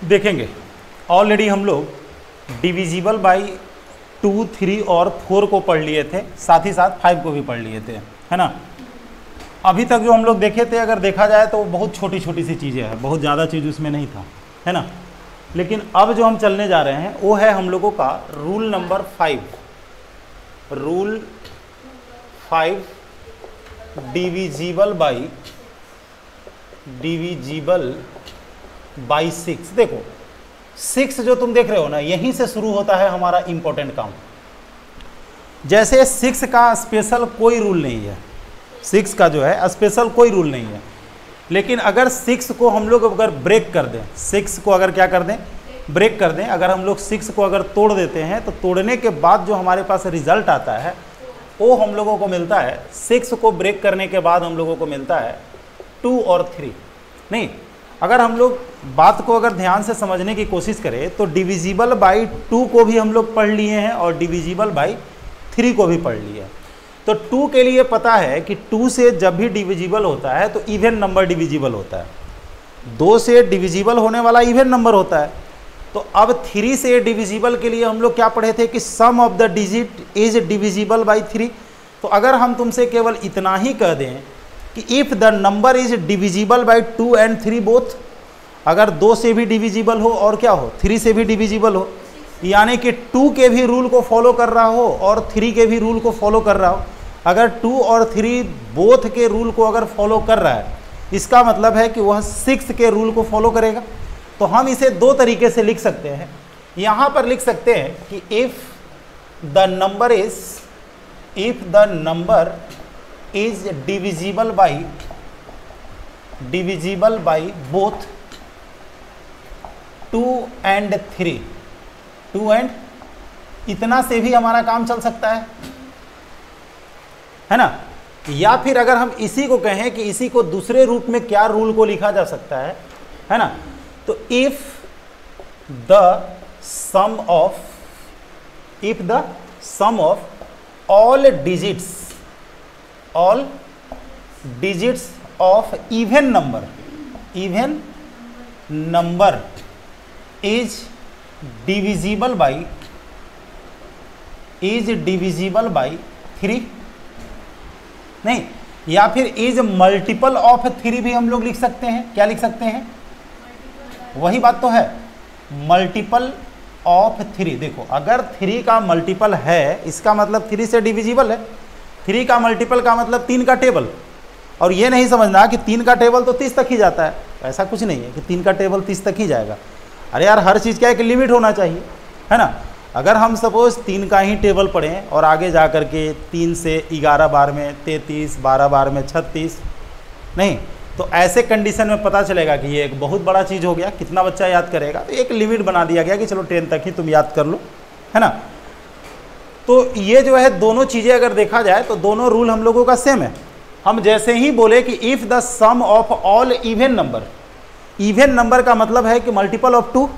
देखेंगे ऑलरेडी हम लोग डिविजिबल बाई 2, 3 और 4 को पढ़ लिए थे, साथ ही साथ 5 को भी पढ़ लिए थे, है ना। अभी तक जो हम लोग देखे थे अगर देखा जाए तो बहुत छोटी छोटी सी चीज़ें हैं, बहुत ज़्यादा चीज़ उसमें नहीं था, है ना। लेकिन अब जो हम चलने जा रहे हैं वो है हम लोगों का rule number 5, rule 5 divisible by 6। देखो 6 जो तुम देख रहे हो ना, यहीं से शुरू होता है हमारा इंपॉर्टेंट काम। जैसे 6 का स्पेशल कोई रूल नहीं है, 6 का जो है स्पेशल कोई रूल नहीं है, लेकिन अगर 6 को हम लोग अगर ब्रेक कर दें, 6 को अगर क्या कर दें, ब्रेक कर दें, अगर हम लोग 6 को अगर तोड़ देते हैं तो तोड़ने के बाद जो हमारे पास रिजल्ट आता है वो हम लोगों को मिलता है, 6 को ब्रेक करने के बाद हम लोगों को मिलता है 2 और 3। नहीं, अगर हम लोग बात को अगर ध्यान से समझने की कोशिश करें तो डिविजिबल बाई 2 को भी हम लोग पढ़ लिए हैं और डिविजिबल बाई 3 को भी पढ़ लिए हैं। तो 2 के लिए पता है कि 2 से जब भी डिविजिबल होता है तो इवन नंबर डिविजिबल होता है, 2 से डिविजिबल होने वाला इवन नंबर होता है। तो अब 3 से डिविजिबल के लिए हम लोग क्या पढ़े थे कि sum of the digit is divisible by 3। तो अगर हम तुमसे केवल इतना ही कह दें कि if the number is divisible by 2 and 3 both, अगर 2 से भी डिविजिबल हो और क्या हो 3 से भी डिविजिबल हो, यानी कि 2 के भी रूल को फॉलो कर रहा हो और 3 के भी रूल को फॉलो कर रहा हो, अगर 2 और 3 बोथ के रूल को अगर फॉलो कर रहा है, इसका मतलब है कि वह 6 के रूल को फॉलो करेगा। तो हम इसे 2 तरीके से लिख सकते हैं। यहाँ पर लिख सकते हैं कि if the number is divisible by both 2 and 3, 2 and इतना से भी हमारा काम चल सकता है ना। या फिर अगर हम इसी को कहें कि इसी को दूसरे रूप में क्या रूल को लिखा जा सकता है ना, तो if the sum of all digits of even number is divisible by 3, नहीं, या फिर इज मल्टीपल ऑफ 3 भी हम लोग लिख सकते हैं। क्या लिख सकते हैं? वही बात तो है, मल्टीपल ऑफ 3। देखो अगर 3 का मल्टीपल है, इसका मतलब 3 से डिविजिबल है। 3 का मल्टीपल का मतलब 3 का टेबल, और ये नहीं समझना कि 3 का टेबल तो 30 तक ही जाता है, ऐसा कुछ नहीं है कि 3 का टेबल 30 तक ही जाएगा। अरे यार, हर चीज़ का एक लिमिट होना चाहिए, है ना। अगर हम सपोज 3 का ही टेबल पढ़ें और आगे जा कर के 3 से 11 बार में 33, 12 बार में 36, नहीं, तो ऐसे कंडीशन में पता चलेगा कि ये एक बहुत बड़ा चीज़ हो गया, कितना बच्चा याद करेगा। तो एक लिमिट बना दिया गया कि चलो 10 तक ही तुम याद कर लो, है ना। तो ये जो है दोनों चीज़ें अगर देखा जाए तो दोनों रूल हम लोगों का सेम है। हम जैसे ही बोले कि if the sum of all even number का मतलब है कि मल्टीपल ऑफ 2,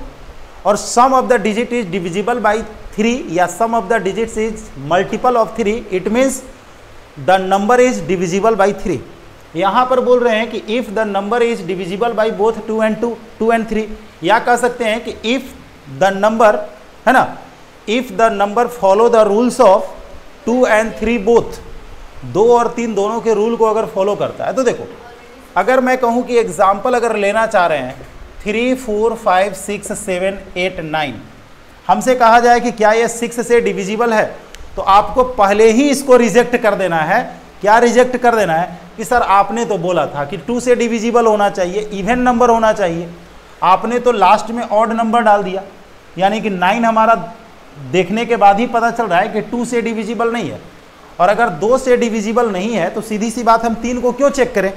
और sum of the digit is divisible by 3 या sum of the digits is multiple of 3, it means the number is divisible by 3। यहाँ पर बोल रहे हैं कि if the number is divisible by both 2 and 3, या कह सकते हैं कि इफ़ द नंबर, है ना, if the number follow the rules of 2 and 3 both, 2 और 3 दोनों के रूल को अगर फॉलो करता है। तो देखो अगर मैं कहूँ कि एग्जाम्पल अगर लेना चाह रहे हैं 3, 4, 5, 6, 7, 8, 9, हमसे कहा जाए कि क्या ये 6 से डिविजिबल है, तो आपको पहले ही इसको रिजेक्ट कर देना है। क्या रिजेक्ट कर देना है कि सर आपने तो बोला था कि 2 से डिविजिबल होना चाहिए, इवन नंबर होना चाहिए, आपने तो लास्ट में ऑड नंबर डाल दिया, यानी कि 9 हमारा देखने के बाद ही पता चल रहा है कि 2 से डिविजिबल नहीं है। और अगर 2 से डिविजिबल नहीं है तो सीधी सी बात हम 3 को क्यों चेक करें?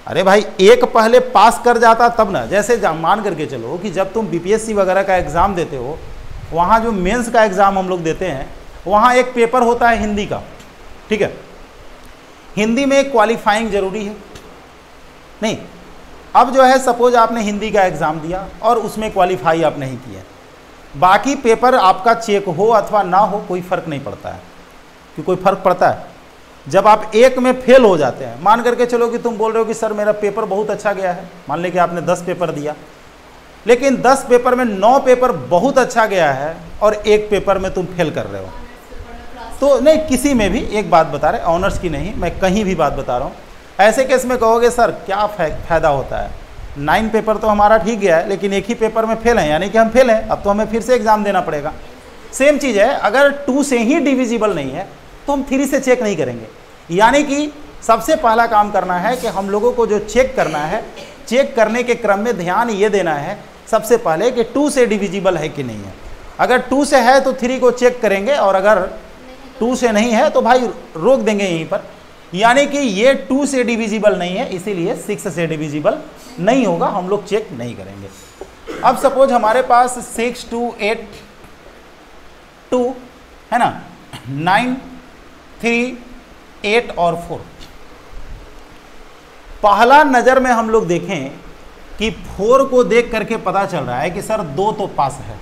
अरे भाई, एक पहले पास कर जाता तब ना। जैसे मान करके चलो कि जब तुम बीपीएससी वगैरह का एग्ज़ाम देते हो, वहाँ जो मेंस का एग्ज़ाम हम लोग देते हैं, वहाँ एक पेपर होता है हिंदी का, ठीक है। हिंदी में क्वालिफाइंग जरूरी है, नहीं। अब जो है सपोज आपने हिंदी का एग्ज़ाम दिया और उसमें क्वालिफाई आप नहीं किया, बाकी पेपर आपका चेक हो अथवा ना हो कोई फ़र्क नहीं पड़ता है। कि कोई फ़र्क पड़ता है जब आप एक में फेल हो जाते हैं। मान करके चलो कि तुम बोल रहे हो कि सर मेरा पेपर बहुत अच्छा गया है, मान लें कि आपने 10 पेपर दिया लेकिन 10 पेपर में 9 पेपर बहुत अच्छा गया है और एक पेपर में तुम फेल कर रहे हो, तो नहीं, किसी में भी एक बात बता रहे, ऑनर्स की नहीं, मैं कहीं भी बात बता रहा हूँ, ऐसे केस में कहोगे सर क्या फ़ायदा होता है, 9 पेपर तो हमारा ठीक गया है लेकिन एक ही पेपर में फेल है, यानी कि हम फेल हैं, अब तो हमें फिर से एग्ज़ाम देना पड़ेगा। सेम चीज़ है, अगर 2 से ही डिविजिबल नहीं है तो हम 3 से चेक नहीं करेंगे। यानी कि सबसे पहला काम करना है कि हम लोगों को जो चेक करना है, चेक करने के क्रम में ध्यान ये देना है सबसे पहले कि 2 से डिविजिबल है कि नहीं है। अगर 2 से है तो 3 को चेक करेंगे, और अगर 2 से नहीं है तो भाई रोक देंगे यहीं पर। यानी कि ये 2 से डिविजिबल नहीं है, इसीलिए 6 से डिविजिबल नहीं होगा, हम लोग चेक नहीं करेंगे। अब सपोज हमारे पास 6, 2, 8, 2 है ना, 9, 3, 8 और 4। पहला नज़र में हम लोग देखें कि 4 को देख करके पता चल रहा है कि सर 2 तो पास है।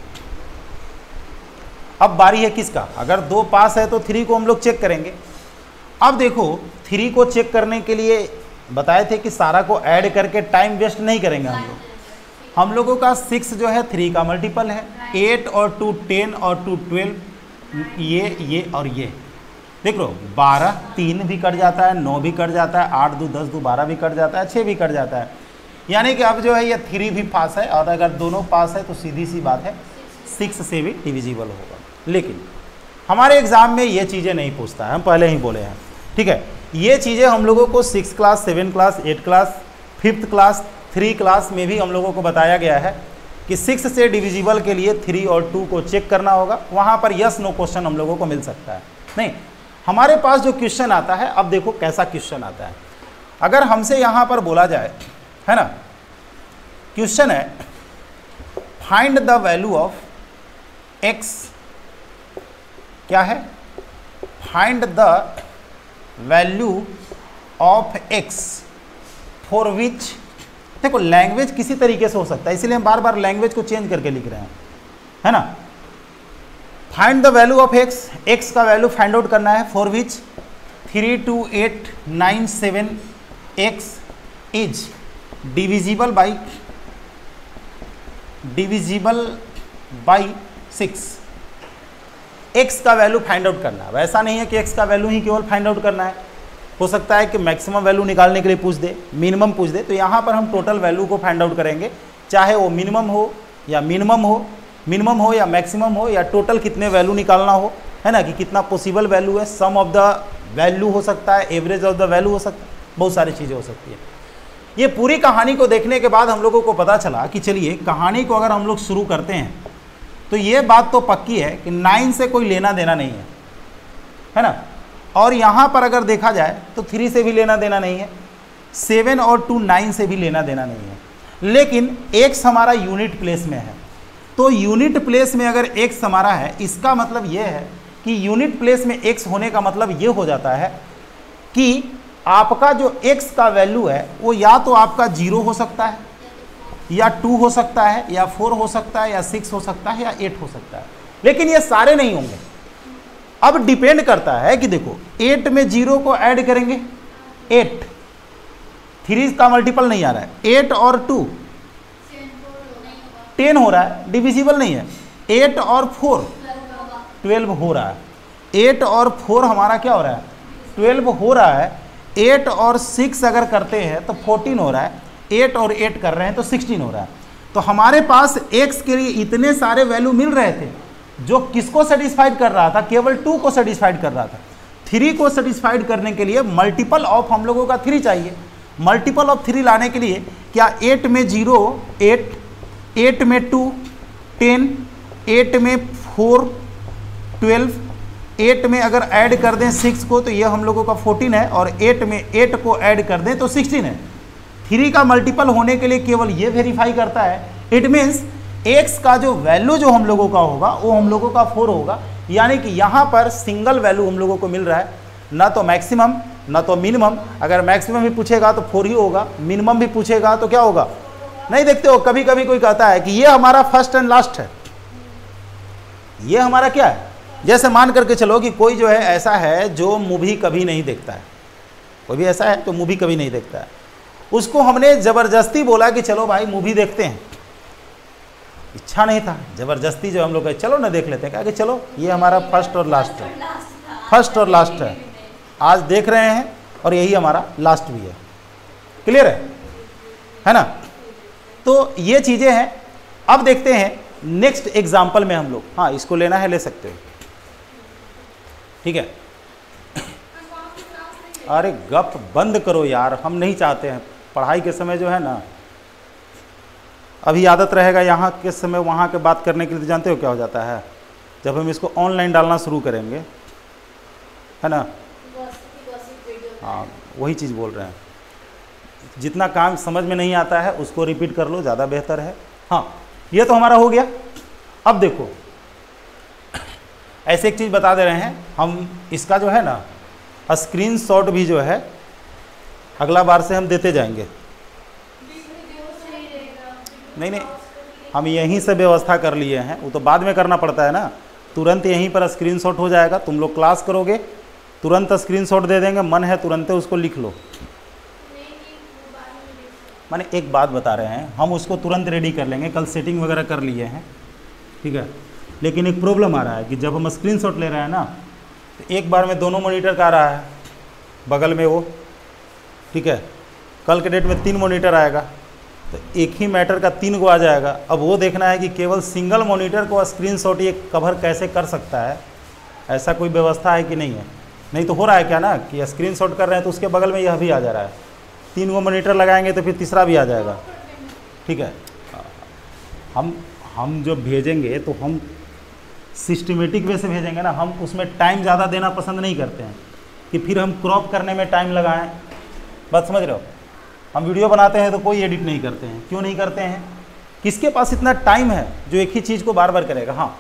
अब बारी है किसका, अगर 2 पास है तो 3 को हम लोग चेक करेंगे। अब देखो 3 को चेक करने के लिए बताए थे कि सारा को ऐड करके टाइम वेस्ट नहीं करेंगे हम लोगों का 6 जो है 3 का मल्टीपल है, 8 और 2 10 और 2 12, ये और ये देख लो, 12 3 भी कट जाता है, 9 भी कट जाता है, 8 2 10 2 12 भी कट जाता है, 6 भी कट जाता है। यानी कि अब जो है ये 3 भी पास है, और अगर दोनों पास है तो सीधी सी बात है 6 से भी डिविजिबल होगा। लेकिन हमारे एग्ज़ाम में ये चीज़ें नहीं पूछता है, हम पहले ही बोले हैं, ठीक है। ये चीज़ें हम लोगों को 6 class 7 class 8 class 5th class 3 class में भी हम लोगों को बताया गया है कि 6 से डिविजिबल के लिए 3 और 2 को चेक करना होगा। वहाँ पर यस नो क्वेश्चन हम लोगों को मिल सकता है। नहीं, हमारे पास जो क्वेश्चन आता है, अब देखो कैसा क्वेश्चन आता है। अगर हमसे यहाँ पर बोला जाए, है ना, क्वेश्चन है find the value of x, क्या है, find the value of x for which, देखो लैंग्वेज किसी तरीके से हो सकता है, इसलिए हम बार बार लैंग्वेज को चेंज करके लिख रहे हैं, है ना। Find the value of x का वैल्यू फाइंड आउट करना है, for which 3 2 8 9 7 x is divisible by 6। x का वैल्यू फाइंड आउट करना है। वैसा नहीं है कि x का वैल्यू ही केवल फाइंड आउट करना है, हो सकता है कि मैक्सिमम वैल्यू निकालने के लिए पूछ दे, मिनिमम पूछ दे, तो यहाँ पर हम टोटल वैल्यू को फाइंड आउट करेंगे, चाहे वो मिनिमम हो या या मैक्सिमम हो, या टोटल कितने वैल्यू निकालना हो, है ना, कि कितना पॉसिबल वैल्यू है, सम ऑफ द वैल्यू हो सकता है, एवरेज ऑफ द वैल्यू हो सकता है, बहुत सारी चीज़ें हो सकती है। ये पूरी कहानी को देखने के बाद हम लोगों को पता चला कि चलिए कहानी को अगर हम लोग शुरू करते हैं तो ये बात तो पक्की है कि 9 से कोई लेना देना नहीं है ना, और यहाँ पर अगर देखा जाए तो 3 से भी लेना देना नहीं है, 7 और 2 9 से भी लेना देना नहीं है, लेकिन x हमारा यूनिट प्लेस में है। तो यूनिट प्लेस में अगर x हमारा है, इसका मतलब ये है कि यूनिट प्लेस में x होने का मतलब ये हो जाता है कि आपका जो x का वैल्यू है वो या तो आपका 0 हो सकता है, या 2 हो सकता है, या 4 हो सकता है, या 6 हो सकता है, या 8 हो सकता है, लेकिन ये सारे नहीं होंगे। अब डिपेंड करता है कि देखो 8 में 0 को ऐड करेंगे, 8 3 का मल्टीपल नहीं आ रहा है, 8 और 2 10 हो रहा है, डिविजिबल नहीं है, 8 और 4 12 हो रहा है, 8 और 4 हमारा क्या हो रहा है, 12 हो रहा है, 8 और 6 अगर करते हैं तो 14 हो रहा है, 8 और 8 कर रहे हैं तो 16 हो रहा है। तो हमारे पास x के लिए इतने सारे वैल्यू मिल रहे थे, जो किसको सेटिस्फाइड कर रहा था, केवल 2 को सेटिस्फाइड कर रहा था। 3 को सेटिस्फाइड करने के लिए मल्टीपल ऑफ हम लोगों का 3 चाहिए। मल्टीपल ऑफ 3 लाने के लिए क्या, 8 में 0 8, 8 में 2 10, 8 में 4 12, 8 में अगर ऐड कर दें 6 को तो ये हम लोगों का 14 है, और 8 में 8 को ऐड कर दें तो 16 है। 3 का मल्टीपल होने के लिए केवल ये वेरीफाई करता है, इट मीन्स x का जो वैल्यू जो हम लोगों का होगा वो हम लोगों का 4 होगा। यानी कि यहाँ पर सिंगल वैल्यू हम लोगों को मिल रहा है, ना तो मैक्सिमम ना तो मिनिमम। अगर मैक्सिमम भी पूछेगा तो 4 ही होगा, मिनिमम भी पूछेगा तो क्या होगा, नहीं देखते हो कभी कभी कोई कहता है कि ये हमारा फर्स्ट एंड लास्ट है, ये हमारा क्या है। जैसे मान करके चलो कि कोई जो है ऐसा है जो मूवी कभी नहीं देखता है, कोई भी ऐसा है तो मूवी कभी नहीं देखता है, उसको हमने ज़बरदस्ती बोला कि चलो भाई मूवी देखते हैं, इच्छा नहीं था, ज़बरदस्ती जो हम लोग कहे चलो ना देख लेते हैं, कहा कि चलो ये हमारा फर्स्ट और लास्ट है, फर्स्ट और लास्ट है, आज देख रहे हैं और यही हमारा लास्ट भी है। क्लियर है ना? तो ये चीज़ें हैं। अब देखते हैं नेक्स्ट एग्जाम्पल में हम लोग, हाँ इसको लेना है ले सकते हो, ठीक है। अरे गप बंद करो यार, हम नहीं चाहते हैं पढ़ाई के समय जो है ना, अभी आदत रहेगा यहाँ के समय वहाँ के बात करने के लिए, तो जानते हो क्या हो जाता है जब हम इसको ऑनलाइन डालना शुरू करेंगे, है ना? हाँ वही चीज़ बोल रहे हैं, जितना काम समझ में नहीं आता है उसको रिपीट कर लो, ज़्यादा बेहतर है। हाँ ये तो हमारा हो गया। अब देखो ऐसे एक चीज़ बता दे रहे हैं हम, इसका जो है ना स्क्रीनशॉट भी जो है अगला बार से हम देते जाएंगे। नहीं हम यहीं से व्यवस्था कर लिए हैं, वो तो बाद में करना पड़ता है ना, तुरंत यहीं पर स्क्रीनशॉट हो जाएगा। तुम लोग क्लास करोगे तुरंत स्क्रीनशॉट दे देंगे, मन है तुरंत उसको लिख लो। माने एक बात बता रहे हैं, हम उसको तुरंत रेडी कर लेंगे, कल सेटिंग वगैरह कर लिए हैं, ठीक है। लेकिन एक प्रॉब्लम आ रहा है कि जब हम स्क्रीनशॉट ले रहे हैं ना, तो एक बार में दोनों मॉनिटर का आ रहा है बगल में वो, ठीक है। कल के डेट में 3 मॉनिटर आएगा, तो एक ही मैटर का 3 को आ जाएगा। अब वो देखना है कि केवल सिंगल मॉनिटर को स्क्रीनशॉट ये कवर कैसे कर सकता है, ऐसा कोई व्यवस्था है कि नहीं है। नहीं तो हो रहा है क्या ना कि स्क्रीनशॉट कर रहे हैं तो उसके बगल में यह भी आ जा रहा है, 3 को मॉनिटर लगाएंगे तो फिर तीसरा भी आ जाएगा, ठीक है। हम जो भेजेंगे तो हम सिस्टमेटिक वे से भेजेंगे ना, हम उसमें टाइम ज़्यादा देना पसंद नहीं करते हैं कि फिर हम क्रॉप करने में टाइम लगाएं। बात समझ रहे हो? हम वीडियो बनाते हैं तो कोई एडिट नहीं करते हैं, क्यों नहीं करते हैं? किसके पास इतना टाइम है जो एक ही चीज़ को बार बार करेगा। हाँ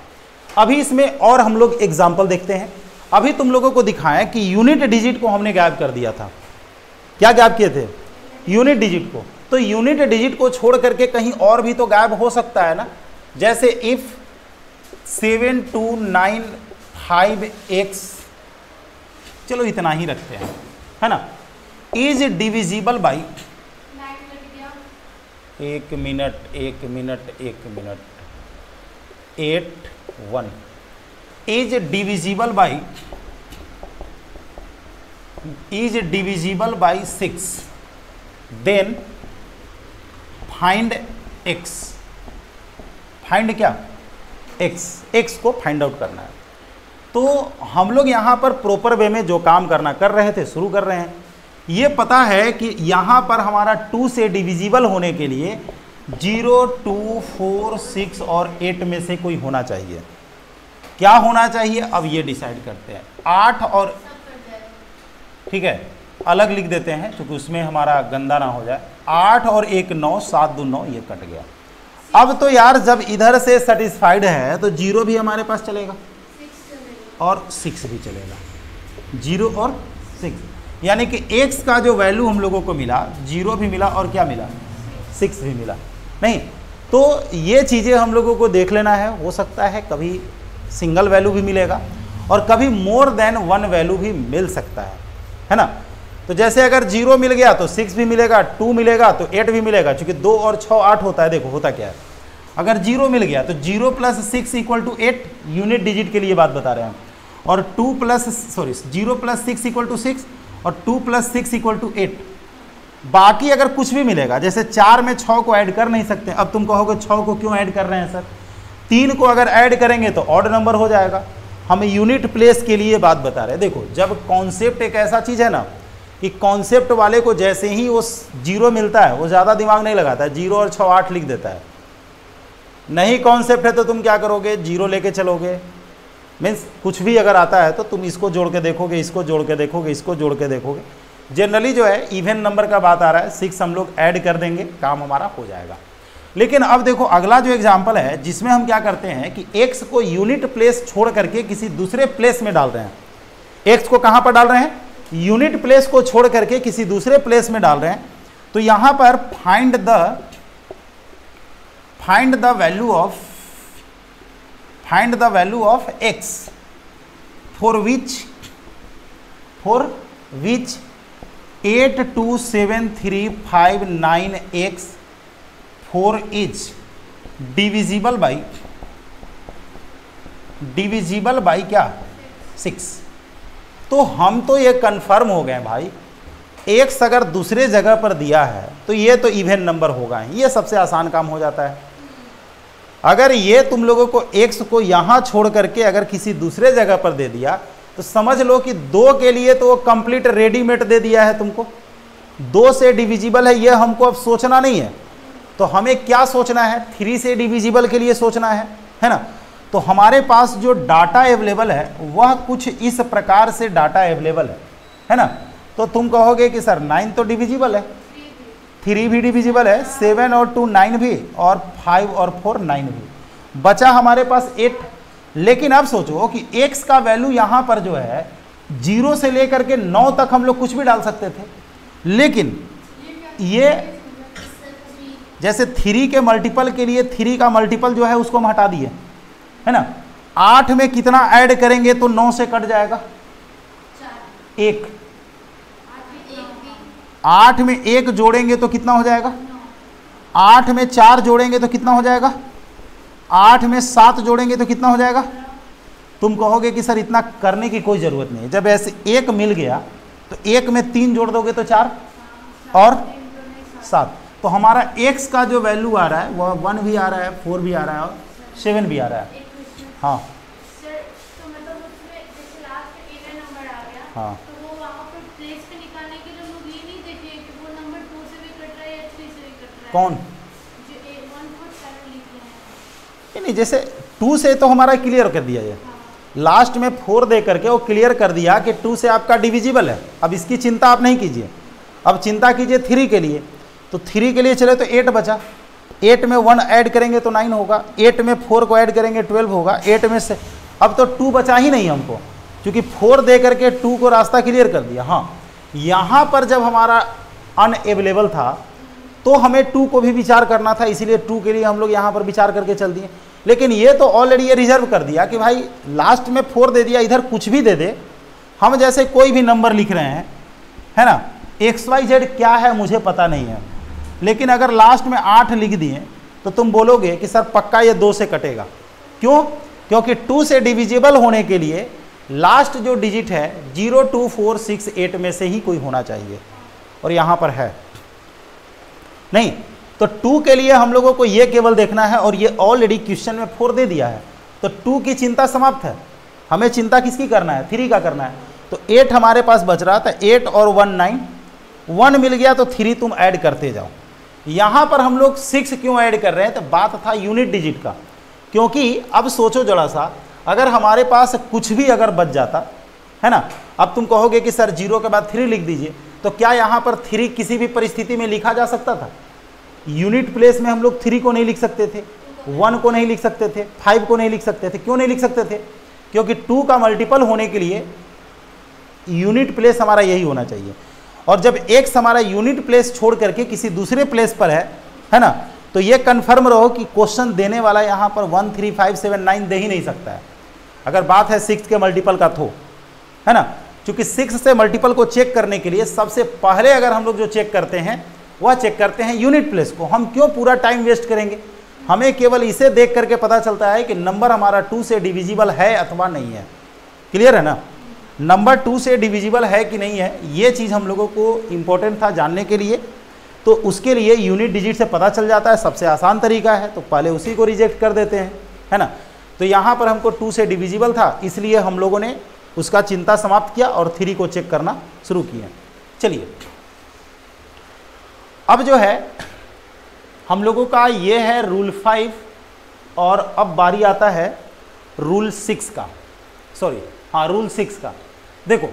अभी इसमें और हम लोग एग्जाम्पल देखते हैं। अभी तुम लोगों को दिखाएं कि यूनिट डिजिट को हमने गायब कर दिया था। क्या गायब किए थे? यूनिट डिजिट को। तो यूनिट डिजिट को छोड़ करके कहीं और भी तो गायब हो सकता है ना, जैसे इफ 7295x, चलो इतना ही रखते हैं, है ना, इज डिविजिबल बाई, एक minute 81 is divisible by 6, then find x। Find क्या? x को फाइंड आउट करना है। तो हम लोग यहाँ पर प्रॉपर वे में जो काम करना कर रहे थे शुरू कर रहे हैं। ये पता है कि यहाँ पर हमारा 2 से डिविजिबल होने के लिए 0, 2, 4, 6 और 8 में से कोई होना चाहिए। क्या होना चाहिए अब ये डिसाइड करते हैं। 8 और, ठीक है अलग लिख देते हैं क्योंकि उसमें हमारा गंदा ना हो जाए। 8 और 1 9, 7 2 9, ये कट गया। अब तो यार जब इधर से सेटिस्फाइड है तो 0 भी हमारे पास चलेगा और 6 भी चलेगा। 0 और 6 यानी कि x का जो वैल्यू हम लोगों को मिला, 0 भी मिला और क्या मिला, 6 भी मिला। नहीं तो ये चीज़ें हम लोगों को देख लेना है। हो सकता है कभी सिंगल वैल्यू भी मिलेगा और कभी मोर देन 1 वैल्यू भी मिल सकता है ना। तो जैसे अगर 0 मिल गया तो 6 भी मिलेगा, 2 मिलेगा तो 8 भी मिलेगा, क्योंकि 2 और 6 8 होता है। देखो होता क्या है, अगर 0 मिल गया तो 0 + 6 = 8, यूनिट डिजिट के लिए बात बता रहे हैं। और 0 + 6 = 6 और 2 + 6 = 8। बाकी अगर कुछ भी मिलेगा, जैसे 4 में 6 को ऐड कर नहीं सकते। अब तुम कहोगे 6 को क्यों ऐड कर रहे हैं सर? 3 को अगर ऐड करेंगे तो ऑड नंबर हो जाएगा। हम यूनिट प्लेस के लिए बात बता रहे हैं। देखो जब कॉन्सेप्ट एक ऐसा चीज़ है ना कि कॉन्सेप्ट वाले को जैसे ही वो 0 मिलता है वो ज़्यादा दिमाग नहीं लगाता है, 0 और 6 8 लिख देता है। नहीं कॉन्सेप्ट है तो तुम क्या करोगे, 0 लेके चलोगे। मीन्स कुछ भी अगर आता है तो तुम इसको जोड़ के देखोगे, इसको जोड़ के देखोगे, इसको जोड़ के देखोगे। जनरली जो है इवन नंबर का बात आ रहा है, 6 हम लोग ऐड कर देंगे, काम हमारा हो जाएगा। लेकिन अब देखो अगला जो एग्जाम्पल है जिसमें हम क्या करते हैं कि x को यूनिट प्लेस छोड़ करके किसी दूसरे प्लेस में डाल रहे हैं। x को कहाँ पर डाल रहे हैं? यूनिट प्लेस को छोड़ करके किसी दूसरे प्लेस में डाल रहे हैं। तो यहाँ पर find the value of x for which 827359x 4 is divisible by क्या 6। तो हम तो ये कंफर्म हो गए भाई, x अगर दूसरे जगह पर दिया है तो ये तो इवन नंबर होगा, ये सबसे आसान काम हो जाता है। अगर ये तुम लोगों को x को यहाँ छोड़ करके अगर किसी दूसरे जगह पर दे दिया तो समझ लो कि 2 के लिए तो वो कंप्लीट रेडीमेड दे दिया है तुमको, 2 से डिविजिबल है, ये हमको अब सोचना नहीं है। तो हमें क्या सोचना है, 3 से डिविजिबल के लिए सोचना है ना। तो हमारे पास जो डाटा अवेलेबल है वह कुछ इस प्रकार से डाटा अवेलेबल है ना। तो तुम कहोगे कि सर 9 तो डिविजिबल है, 3 भी डिविजिबल है, 7 और 2 9 भी, और 5 और 4 9 भी, बचा हमारे पास 8। लेकिन अब सोचो कि x का वैल्यू यहाँ पर जो है 0 से लेकर के 9 तक हम लोग कुछ भी डाल सकते थे, लेकिन ये जैसे 3 के मल्टीपल के लिए 3 का मल्टीपल जो है उसको हम हटा दिए, है ना। 8 में कितना ऐड करेंगे तो 9 से कट जाएगा 1, 8 में 1 जोड़ेंगे तो कितना हो जाएगा, 8 में 4 जोड़ेंगे तो कितना हो जाएगा, 8 में 7 जोड़ेंगे तो कितना हो जाएगा। तुम कहोगे कि सर इतना करने की कोई ज़रूरत नहीं है, जब ऐसे 1 मिल गया तो 1 में 3 जोड़ दोगे तो 4 और 7, तो हमारा x का जो वैल्यू आ रहा है वह 1 भी आ रहा है, 4 भी आ रहा है और 7 भी आ रहा है। हाँ सर, तो मतलब उसमें जैसे लास्ट में इवन नंबर आ गया, हाँ, तो वो वहाँ पर प्लेस पे निकालने के लिए लोग ये नहीं देखे कि वो नंबर 2 से भी कट रहा है या 3 से भी कट रहा है। कौन जो 1 को 7 लिख रहे हैं। नहीं, जैसे 2 से तो हमारा क्लियर कर दिया है, लास्ट में 4 दे करके वो क्लियर कर दिया कि 2 से आपका डिविजिबल है। अब इसकी चिंता आप नहीं कीजिए, अब चिंता कीजिए 3 के लिए। तो 3 के लिए चले तो 8 बचा, 8 में 1 ऐड करेंगे तो 9 होगा, 8 में 4 को ऐड करेंगे 12 होगा, 8 में से अब तो 2 बचा ही नहीं हमको, क्योंकि 4 दे करके 2 को रास्ता क्लियर कर दिया। हाँ, यहाँ पर जब हमारा अनअवेलेबल था तो हमें 2 को भी विचार करना था, इसीलिए 2 के लिए हम लोग यहाँ पर विचार करके चल दिए। लेकिन ये तो ऑलरेडी ये रिजर्व कर दिया कि भाई लास्ट में 4 दे दिया, इधर कुछ भी दे दे, हम जैसे कोई भी नंबर लिख रहे हैं, है ना, XYZ क्या है मुझे पता नहीं है, लेकिन अगर लास्ट में 8 लिख दिए तो तुम बोलोगे कि सर पक्का ये 2 से कटेगा। क्यों? क्योंकि 2 से डिविजिबल होने के लिए लास्ट जो डिजिट है 0 2 4 6 8 में से ही कोई होना चाहिए, और यहाँ पर है नहीं। तो 2 के लिए हम लोगों को ये केवल देखना है, और ये ऑलरेडी क्वेश्चन में 4 दे दिया है, तो 2 की चिंता समाप्त है। हमें चिंता किसकी करना है, 3 का करना है। तो 8 हमारे पास बच रहा था, 8 और 1 9, 1 मिल गया तो 3 तुम ऐड करते जाओ। यहाँ पर हम लोग 6 क्यों ऐड कर रहे हैं, तो बात था यूनिट डिजिट का, क्योंकि अब सोचो जरा सा, अगर हमारे पास कुछ भी अगर बच जाता है ना, अब तुम कहोगे कि सर 0 के बाद 3 लिख दीजिए, तो क्या यहाँ पर 3 किसी भी परिस्थिति में लिखा जा सकता था? यूनिट प्लेस में हम लोग 3 को नहीं लिख सकते थे, 1 को नहीं लिख सकते थे, 5 को नहीं लिख सकते थे। क्यों नहीं लिख सकते थे? क्योंकि 2 का मल्टीपल होने के लिए यूनिट प्लेस हमारा यही होना चाहिए, और जब x हमारा यूनिट प्लेस छोड़ करके किसी दूसरे प्लेस पर है ना, तो ये कन्फर्म रहो कि क्वेश्चन देने वाला यहाँ पर 1 3 5 7 9 दे ही नहीं सकता है, अगर बात है 6 के मल्टीपल का तो, है ना। क्योंकि 6 से मल्टीपल को चेक करने के लिए सबसे पहले अगर हम लोग जो चेक करते हैं वह चेक करते हैं यूनिट प्लेस को। हम क्यों पूरा टाइम वेस्ट करेंगे, हमें केवल इसे देख करके पता चलता है कि नंबर हमारा 2 से डिविजिबल है अथवा नहीं है। क्लियर है ना, नंबर 2 से डिविजिबल है कि नहीं है, ये चीज़ हम लोगों को इम्पोर्टेंट था जानने के लिए। तो उसके लिए यूनिट डिजिट से पता चल जाता है, सबसे आसान तरीका है, तो पहले उसी को रिजेक्ट कर देते हैं, है ना। तो यहाँ पर हमको 2 से डिविजिबल था, इसलिए हम लोगों ने उसका चिंता समाप्त किया और 3 को चेक करना शुरू किया। चलिए, अब जो है हम लोगों का ये है रूल 5, और अब बारी आता है रूल 6 का, सॉरी हाँ रूल 6 का। देखो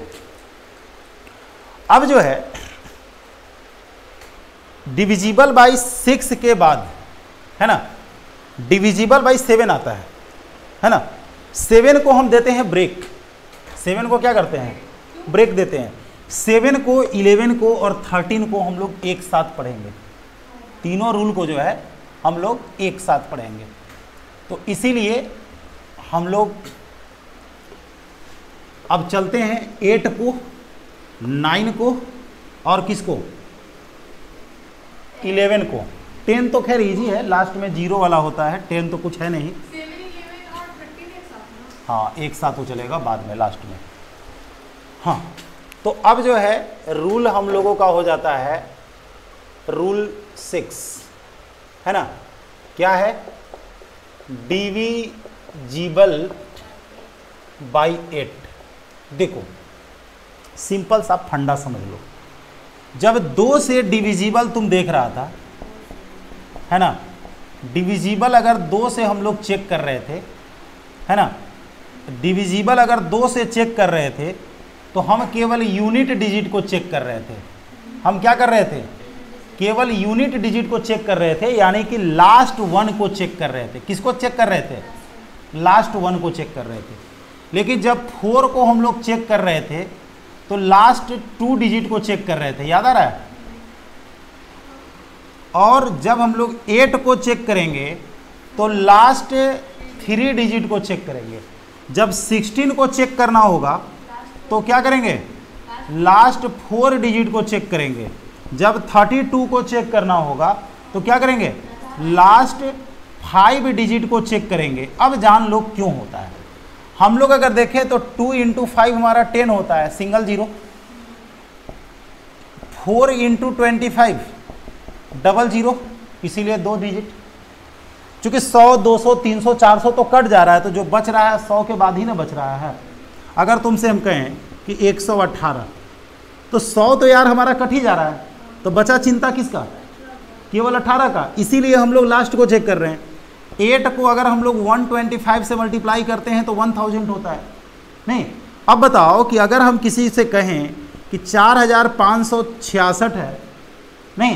अब जो है डिविजिबल बाई 6 के बाद, है ना, डिविजिबल बाई 7 आता है ना। 7 को हम देते हैं ब्रेक, 7 को क्या करते हैं, ब्रेक देते हैं। 7 को 11 को और 13 को हम लोग एक साथ पढ़ेंगे, तीनों रूल को जो है हम लोग एक साथ पढ़ेंगे। तो इसीलिए हम लोग अब चलते हैं 8 को, 9 को और किसको, 11 को, 10 तो खैर इजी है, लास्ट में 0 वाला होता है, 10 तो कुछ है नहीं। 7, 11 और 13 एक साथ ना? हाँ एक साथ वो चलेगा बाद में लास्ट में। हाँ तो अब जो है रूल हम लोगों का हो जाता है रूल 6, है ना, क्या है, डिविजिबल बाई 8। देखो सिंपल सा फंडा समझ लो, जब 2 से डिविजिबल तुम देख रहा था, है ना, डिविजिबल अगर 2 से हम लोग चेक कर रहे थे, है ना, डिविजिबल अगर 2 से चेक कर रहे थे तो हम केवल यूनिट डिजिट को चेक कर रहे थे। हम क्या कर रहे थे, केवल यूनिट डिजिट को चेक कर रहे थे, यानी कि लास्ट 1 को चेक कर रहे थे। किसको चेक कर रहे थे, लास्ट 1 को चेक कर रहे थे। लेकिन जब 4 को हम लोग चेक कर रहे थे तो लास्ट 2 डिजिट को चेक कर रहे थे, याद आ रहा है। और जब हम लोग 8 को चेक करेंगे तो लास्ट 3 डिजिट को चेक करेंगे। जब 16 को चेक करना होगा तो क्या करेंगे, लास्ट 4 डिजिट को चेक करेंगे। जब 32 को चेक करना होगा तो क्या करेंगे, लास्ट 5 डिजिट को चेक करेंगे। अब जान लो क्यों होता है। हम लोग अगर देखें तो 2 इंटू 5 हमारा 10 होता है, single zero. 4 into 25 double zero, इसीलिए 2 डिजिट। चूंकि 100, 200, 300, 400 तो कट जा रहा है, तो जो बच रहा है 100 के बाद ही ना बच रहा है। अगर तुमसे हम कहें कि 118, तो 100 तो यार हमारा कट ही जा रहा है, तो बचा चिंता किसका, केवल 18 का। इसीलिए हम लोग लास्ट को चेक कर रहे हैं। 8 को अगर हम लोग 125 से मल्टीप्लाई करते हैं तो 1000 होता है। नहीं, अब बताओ कि अगर हम किसी से कहें कि 4566 है, नहीं,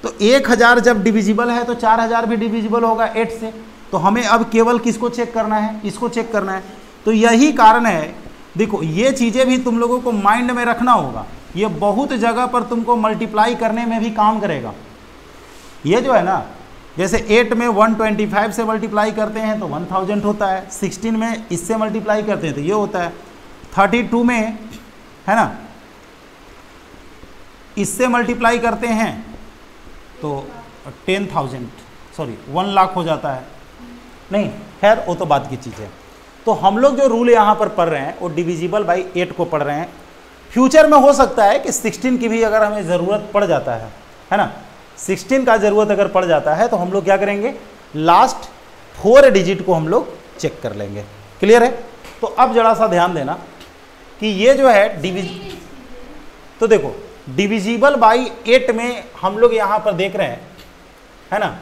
तो 1000 जब डिविजिबल है तो 4000 भी डिविजिबल होगा 8 से। तो हमें अब केवल किसको चेक करना है, इसको चेक करना है। तो यही कारण है, देखो ये चीज़ें भी तुम लोगों को माइंड में रखना होगा। ये बहुत जगह पर तुमको मल्टीप्लाई करने में भी काम करेगा। ये जो है ना, जैसे 8 में 125 से मल्टीप्लाई करते हैं तो 1000 होता है, 16 में इससे मल्टीप्लाई करते हैं तो ये होता है, 32 में, है ना, इससे मल्टीप्लाई करते हैं तो 10,000 सॉरी 1 लाख हो जाता है। नहीं खैर वो तो बात की चीज़ है। तो हम लोग जो रूल यहाँ पर पढ़ रहे हैं वो डिविजिबल बाई 8 को पढ़ रहे हैं। फ्यूचर में हो सकता है कि 16 की भी अगर हमें ज़रूरत पड़ जाता है ना, 16 का ज़रूरत अगर पड़ जाता है तो हम लोग क्या करेंगे, लास्ट 4 डिजिट को हम लोग चेक कर लेंगे। क्लियर है। तो अब जरा सा ध्यान देना कि ये जो है तो देखो डिविजिबल बाई 8 में हम लोग यहाँ पर देख रहे हैं, है ना,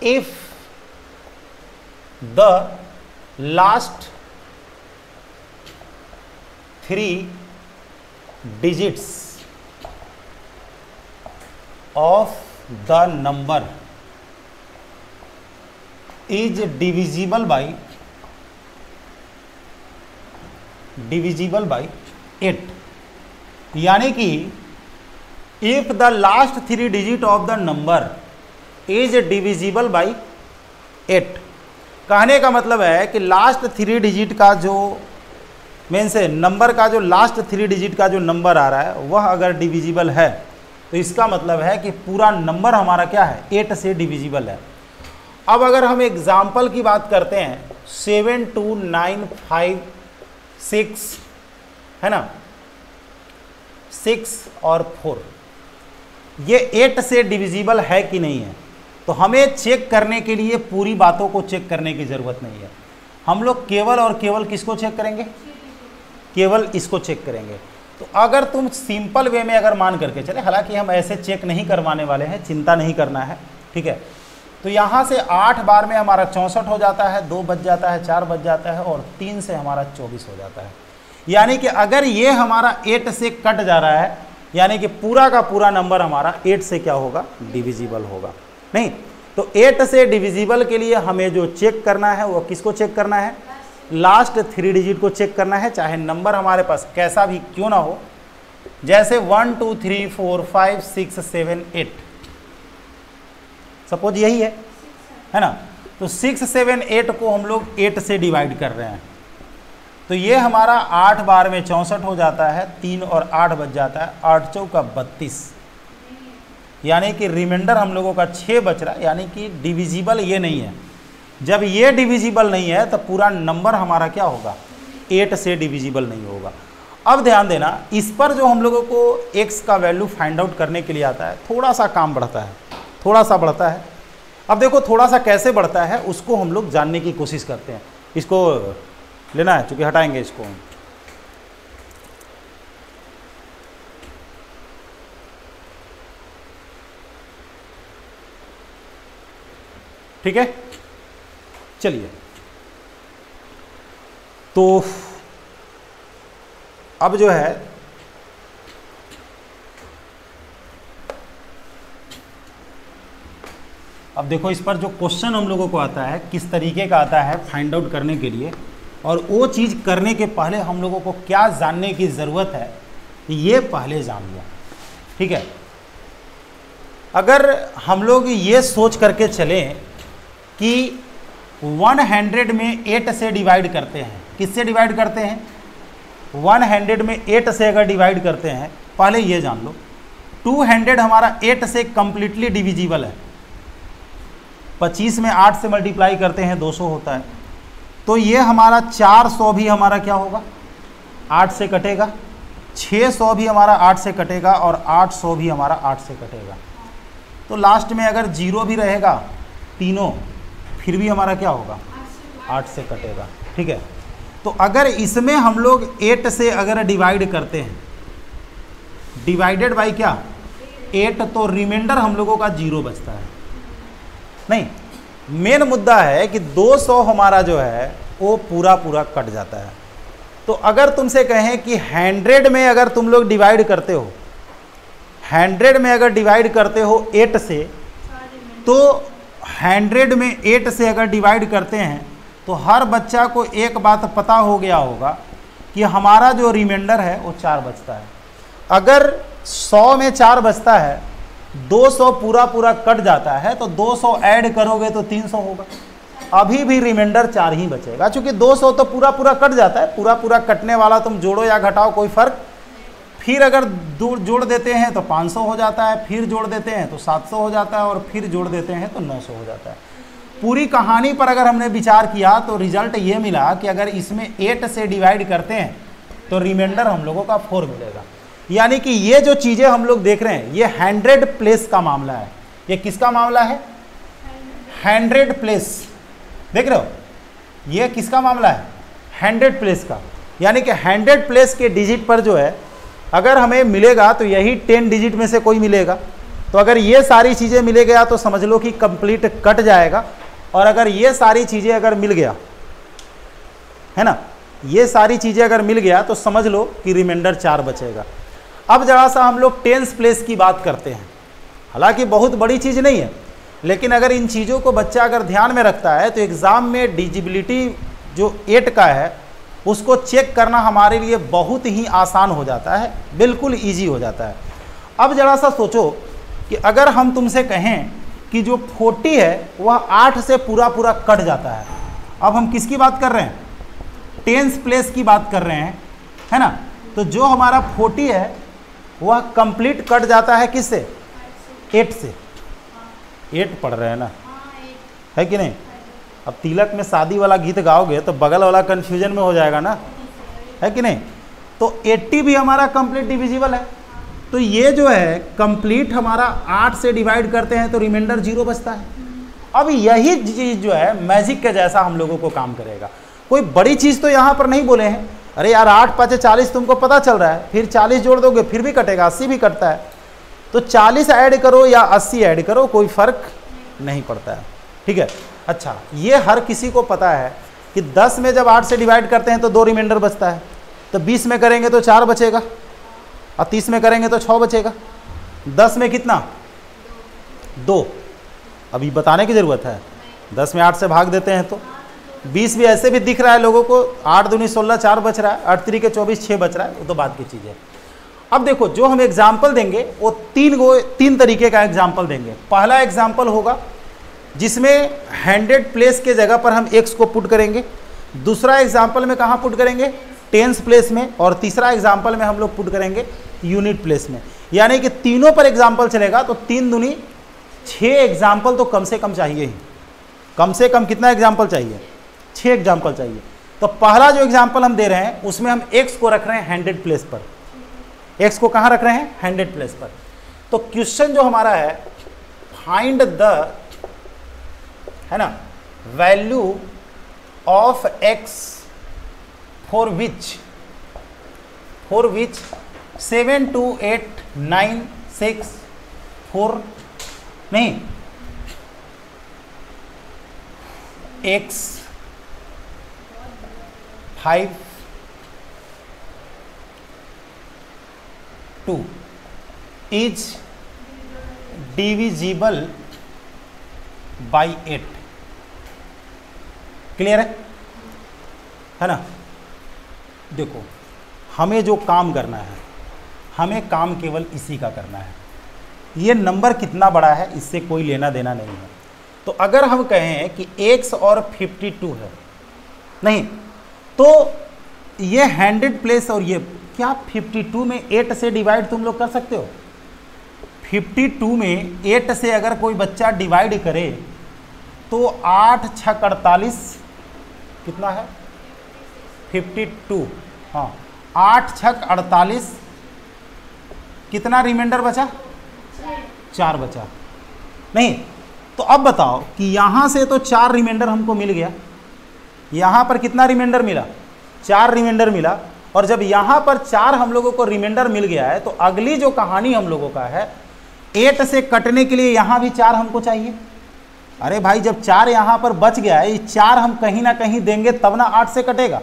if the last 3 digits of the number is divisible by 8, यानी कि if the last 3 digit of the number is divisible by 8। कहने का मतलब है कि लास्ट 3 डिजिट का जो मेन से नंबर का जो लास्ट 3 डिजिट का जो नंबर आ रहा है वह अगर डिविजिबल है तो इसका मतलब है कि पूरा नंबर हमारा क्या है, 8 से डिविजिबल है। अब अगर हम एग्जाम्पल की बात करते हैं 7, 2, 9, 5, 6, है ना, 6 और 4, ये 8 से डिविजिबल है कि नहीं है। तो हमें चेक करने के लिए पूरी बातों को चेक करने की ज़रूरत नहीं है। हम लोग केवल और केवल किसको चेक करेंगे, केवल इसको चेक करेंगे। तो अगर तुम सिंपल वे में अगर मान करके चले, हालांकि हम ऐसे चेक नहीं करवाने वाले हैं, चिंता नहीं करना है, ठीक है। तो यहाँ से 8 बार में हमारा 64 हो जाता है, 2 बच जाता है, 4 बच जाता है और 3 से हमारा 24 हो जाता है। यानी कि अगर ये हमारा 8 से कट जा रहा है, यानी कि पूरा का पूरा नंबर हमारा 8 से क्या होगा, डिविजिबल होगा। नहीं तो 8 से डिविजिबल के लिए हमें जो चेक करना है वो किसको चेक करना है, लास्ट 3 डिजिट को चेक करना है, चाहे नंबर हमारे पास कैसा भी क्यों ना हो। जैसे 1, 2, 3, 4, 5, 6, 7, 8, सपोज यही है ना। तो 6, 7, 8 को हम लोग 8 से डिवाइड कर रहे हैं, तो ये हमारा 8 बार में 64 हो जाता है, 3 और 8 बच जाता है, 8 चौका 32, यानी कि रिमाइंडर हम लोगों का 6 बच रहा है, यानी कि डिविजिबल ये नहीं है। जब ये डिविजिबल नहीं है तो पूरा नंबर हमारा क्या होगा, 8 से डिविजिबल नहीं होगा। अब ध्यान देना, इस पर जो हम लोगों को x का वैल्यू फाइंड आउट करने के लिए आता है, थोड़ा सा काम बढ़ता है, थोड़ा सा बढ़ता है। अब देखो थोड़ा सा कैसे बढ़ता है उसको हम लोग जानने की कोशिश करते हैं। इसको लेना है, चूंकि हटाएंगे इसको। ठीक है, चलिए। तो अब जो है अब देखो इस पर जो क्वेश्चन हम लोगों को आता है किस तरीके का आता है फाइंड आउट करने के लिए, और वो चीज़ करने के पहले हम लोगों को क्या जानने की ज़रूरत है ये पहले जान लिया। ठीक है, अगर हम लोग ये सोच करके चलें कि 100 में 8 से डिवाइड करते हैं, किससे डिवाइड करते हैं, 100 में 8 से अगर डिवाइड करते हैं, पहले ये जान लो 200 हमारा 8 से कंप्लीटली डिविजिबल है। 25 में 8 से मल्टीप्लाई करते हैं 200 होता है, तो ये हमारा 400 भी हमारा क्या होगा, 8 से कटेगा, 600 भी हमारा 8 से कटेगा, और 800 भी हमारा 8 से कटेगा। तो लास्ट में अगर 0 भी रहेगा तीनों, फिर भी हमारा क्या होगा, 8 से कटेगा। ठीक है, तो अगर इसमें हम लोग 8 से अगर डिवाइड करते हैं, डिवाइडेड बाई क्या 8, तो रिमाइंडर हम लोगों का 0 बचता है। नहीं, मेन मुद्दा है कि 200 हमारा जो है वो पूरा पूरा कट जाता है। तो अगर तुमसे कहें कि 100 में अगर तुम लोग डिवाइड करते हो, 100 में अगर डिवाइड करते हो 8 से, तो 100 में 8 से अगर डिवाइड करते हैं तो हर बच्चा को एक बात पता हो गया होगा कि हमारा जो रिमाइंडर है वो 4 बचता है। अगर 100 में 4 बचता है, 200 पूरा पूरा कट जाता है, तो 200 ऐड करोगे तो 300 होगा, अभी भी रिमाइंडर 4 ही बचेगा। चूंकि 200 तो पूरा पूरा कट जाता है, पूरा पूरा कटने वाला तुम जोड़ो या घटाओ कोई फर्क, फिर अगर जोड़ देते हैं तो 500 हो जाता है, फिर जोड़ देते हैं तो 700 हो जाता है, और फिर जोड़ देते हैं तो 900 हो जाता है। पूरी कहानी पर अगर हमने विचार किया तो रिजल्ट ये मिला कि अगर इसमें 8 से डिवाइड करते हैं तो रिमाइंडर हम लोगों का 4 मिलेगा। यानी कि ये जो चीज़ें हम लोग देख रहे हैं ये 100 प्लेस का मामला है। ये किसका मामला है, 100 प्लेस, देख रहे हो, ये किसका मामला है, 100 प्लेस का। यानी कि 100 प्लेस के डिजिट पर जो है अगर हमें मिलेगा तो यही 10 डिजिट में से कोई मिलेगा। तो अगर ये सारी चीज़ें मिले गया तो समझ लो कि कंप्लीट कट जाएगा, और अगर ये सारी चीज़ें अगर मिल गया है ना, ये सारी चीज़ें अगर मिल गया तो समझ लो कि रिमाइंडर 4 बचेगा। अब जरा सा हम लोग 10th प्लेस की बात करते हैं। हालांकि बहुत बड़ी चीज़ नहीं है, लेकिन अगर इन चीज़ों को बच्चा अगर ध्यान में रखता है तो एग्ज़ाम में डिजिबिलिटी जो 8 का है उसको चेक करना हमारे लिए बहुत ही आसान हो जाता है, बिल्कुल ईजी हो जाता है। अब जरा सा सोचो कि अगर हम तुमसे कहें कि जो 40 है वह 8 से पूरा पूरा कट जाता है। अब हम किसकी बात कर रहे हैं, 10th प्लेस की बात कर रहे हैं, है ना। तो जो हमारा 40 है वह कंप्लीट कट जाता है किससे, 8 से। 8 पढ़ रहे हैं ना, है कि नहीं। अब तिलक में शादी वाला गीत गाओगे तो बगल वाला कन्फ्यूजन में हो जाएगा ना, है कि नहीं। तो 80 भी हमारा कंप्लीट डिविजिबल है। तो ये जो है कंप्लीट हमारा 8 से डिवाइड करते हैं तो रिमाइंडर 0 बचता है। अब यही चीज़ जो है मैजिक के जैसा हम लोगों को काम करेगा। कोई बड़ी चीज़ तो यहाँ पर नहीं बोले हैं, अरे यार 8 5 40 तुमको पता चल रहा है, फिर 40 जोड़ दोगे फिर भी कटेगा, 80 भी कटता है। तो 40 ऐड करो या 80 ऐड करो कोई फ़र्क नहीं पड़ता है, ठीक है। अच्छा, ये हर किसी को पता है कि 10 में जब 8 से डिवाइड करते हैं तो 2 रिमाइंडर बचता है। तो 20 में करेंगे तो 4 बचेगा, और 30 में करेंगे तो 6 बचेगा। 10 में कितना, 2। अभी बताने की ज़रूरत है, 10 में 8 से भाग देते हैं तो 20 भी ऐसे भी दिख रहा है लोगों को, 8 दूनी 16, 4 बच रहा है, 8 3 के 24, 6 बच रहा है, वो तो बात की चीज़ है। अब देखो जो हम एग्जाम्पल देंगे वो 3 तरीके का एग्जाम्पल देंगे। पहला एग्जाम्पल होगा जिसमें 100 प्लेस के जगह पर हम x को पुट करेंगे। दूसरा एग्जाम्पल में कहाँ पुट करेंगे, 10th प्लेस में। और तीसरा एग्जाम्पल में हम लोग पुट करेंगे यूनिट प्लेस में। यानी कि तीनों पर एग्जाम्पल चलेगा तो 3 दूनी 6 एग्जाम्पल तो कम से कम चाहिए ही। कम से कम कितना एग्जाम्पल चाहिए? 6 एग्जाम्पल चाहिए। तो पहला जो एग्जाम्पल हम दे रहे हैं उसमें हम x को रख रहे हैं 100 प्लेस पर। x को कहाँ रख रहे हैं? 100 प्लेस पर। तो क्वेश्चन जो हमारा है, फाइंड द, है ना, value of x for which 7 2 8 9 6 4 नहीं x 5 2 is divisible by 8। Clear है ना? देखो, हमें जो काम करना है, हमें काम केवल इसी का करना है। ये नंबर कितना बड़ा है इससे कोई लेना देना नहीं है। तो अगर हम कहें कि x और 52 है, नहीं तो ये 100 प्लेस, और ये क्या 52 में 8 से डिवाइड तुम लोग कर सकते हो? 52 में 8 से अगर कोई बच्चा डिवाइड करे तो 8 6 48 कितना है? 52। हाँ, 8 6 48, कितना रिमाइंडर बचा? 4 बचा। नहीं तो अब बताओ कि यहाँ से तो 4 रिमाइंडर हमको मिल गया, यहाँ पर कितना रिमाइंडर मिला? 4 रिमाइंडर मिला। और जब यहाँ पर 4 हम लोगों को रिमाइंडर मिल गया है तो अगली जो कहानी हम लोगों का है, 8 से कटने के लिए यहाँ भी 4 हमको चाहिए। अरे भाई, जब 4 यहाँ पर बच गया है, ये 4 हम कहीं ना कहीं देंगे तब ना 8 से कटेगा।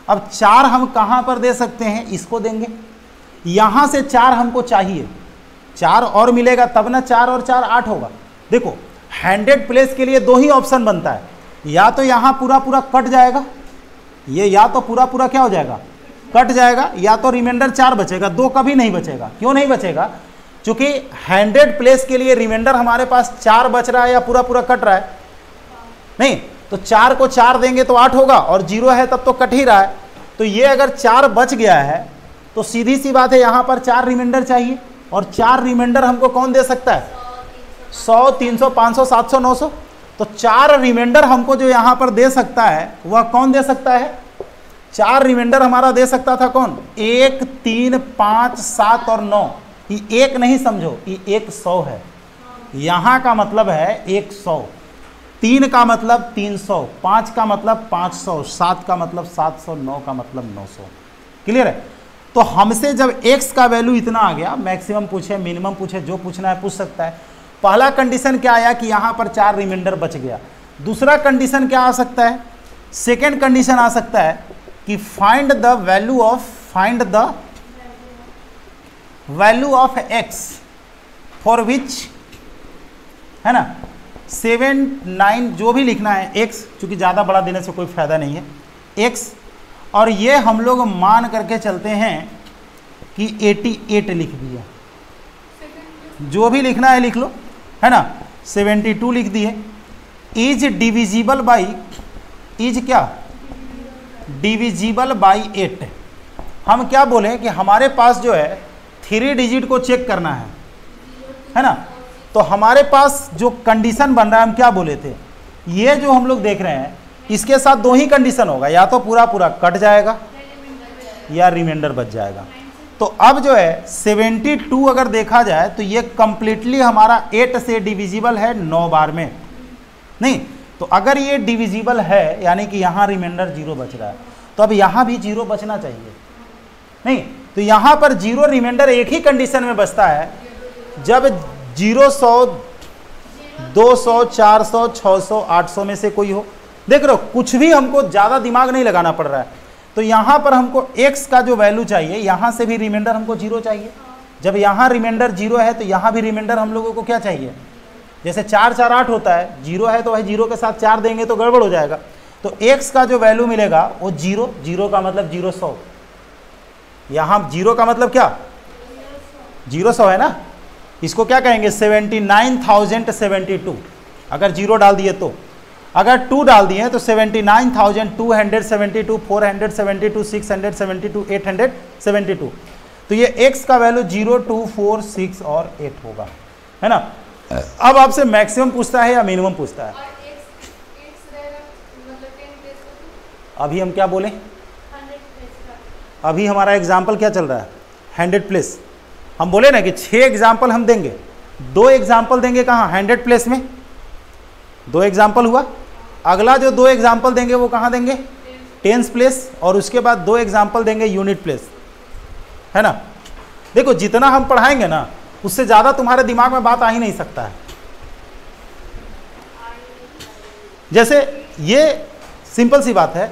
अब 4 हम कहाँ पर दे सकते हैं? इसको देंगे। यहाँ से 4 हमको चाहिए, 4 और मिलेगा तब ना 4 और 4 8 होगा। देखो, 100 प्लेस के लिए 2 ही ऑप्शन बनता है, या तो यहाँ पूरा पूरा कट जाएगा, ये या तो पूरा पूरा क्या हो जाएगा? कट जाएगा, या तो रिमाइंडर 4 बचेगा। 2 कभी नहीं बचेगा। क्यों नहीं बचेगा? क्योंकि 100 प्लेस के लिए रिमाइंडर हमारे पास 4 बच रहा है या पूरा पूरा कट रहा है? नहीं, तो 4 को 4 देंगे तो 8 होगा, और 0 है तब तो कट ही रहा है। तो ये अगर 4 बच गया है तो सीधी सी बात है, यहाँ पर 4 रिमाइंडर चाहिए, और 4 रिमाइंडर हमको कौन दे सकता है? 100 300 500 700 900। तो 4 रिमाइंडर हमको जो यहाँ पर दे सकता है वह कौन दे सकता है? 4 रिमाइंडर हमारा दे सकता था कौन? 1 3 5 7 और 9। ये 1 नहीं समझो, ये 100 है। यहाँ का मतलब है 100, 3 का मतलब 300, 5 का मतलब 500, 7 का मतलब 700, 9 का मतलब 900। क्लियर है? तो हमसे जब x का वैल्यू इतना आ गया, मैक्सिमम पूछे मिनिमम पूछे, जो पूछना है पूछ सकता है। पहला कंडीशन क्या आया कि यहाँ पर 4 रिमाइंडर बच गया। दूसरा कंडीशन क्या आ सकता है? सेकेंड कंडीशन आ सकता है कि find the value of x for which, है ना, 7 9 जो भी लिखना है x, चूंकि ज़्यादा बड़ा देने से कोई फायदा नहीं है, x, और ये हम लोग मान करके चलते हैं कि 88 लिख दिया। जो भी लिखना है लिख लो, है ना। 72 लिख दिए। इज डिविजिबल बाई, इज क्या? Divisible by 8। हम क्या बोले कि हमारे पास जो है 3 डिजिट को चेक करना है ना। तो हमारे पास जो कंडीशन बन रहा है, हम क्या बोले थे? ये जो हम लोग देख रहे हैं इसके साथ 2 ही कंडीशन होगा, या तो पूरा पूरा कट जाएगा या रिमाइंडर बच जाएगा। तो अब जो है 72 अगर देखा जाए तो ये कंप्लीटली हमारा 8 से डिविजिबल है 9 बार में। नहीं तो अगर ये डिविजिबल है, यानी कि यहाँ रिमाइंडर 0 बच रहा है, तो अब यहाँ भी 0 बचना चाहिए। नहीं तो यहाँ पर 0 रिमाइंडर एक ही कंडीशन में बचता है, जब 0 100 200 400 600 800 में से कोई हो। देख रहे हो, कुछ भी हमको ज़्यादा दिमाग नहीं लगाना पड़ रहा है। तो यहाँ पर हमको x का जो वैल्यू चाहिए, यहाँ से भी रिमाइंडर हमको 0 चाहिए। जब यहाँ रिमाइंडर 0 है तो यहाँ भी रिमाइंडर हम लोगों को क्या चाहिए? जैसे 4 4 8 होता है, 0 है तो भाई 0 के साथ 4 देंगे तो गड़बड़ हो जाएगा। तो x का जो वैल्यू मिलेगा वो 0, 0 का मतलब 0 100। यहाँ 0 का मतलब क्या? 0 100 है ना। इसको क्या कहेंगे? 79,072। अगर 0 डाल दिए तो, अगर 2 डाल दिए तो 79,272, 472, 672, 872। तो ये x का वैल्यू 0, 2, 4, 6 और 8 होगा, है ना। अब आपसे मैक्सिमम पूछता है या मिनिमम पूछता है? अभी हम क्या बोले, अभी हमारा एग्जाम्पल क्या चल रहा है, 100 प्लेस। हम बोले ना कि 6 एग्जाम्पल हम देंगे, 2 एग्जाम्पल देंगे कहाँ, 100 प्लेस में 2 एग्जाम्पल हुआ। अगला जो 2 एग्जाम्पल देंगे वो कहाँ देंगे, टेंस प्लेस, और उसके बाद 2 एग्जाम्पल देंगे यूनिट प्लेस, है ना। देखो जितना हम पढ़ाएंगे ना उससे ज़्यादा तुम्हारे दिमाग में बात आ ही नहीं सकता है। जैसे ये सिंपल सी बात है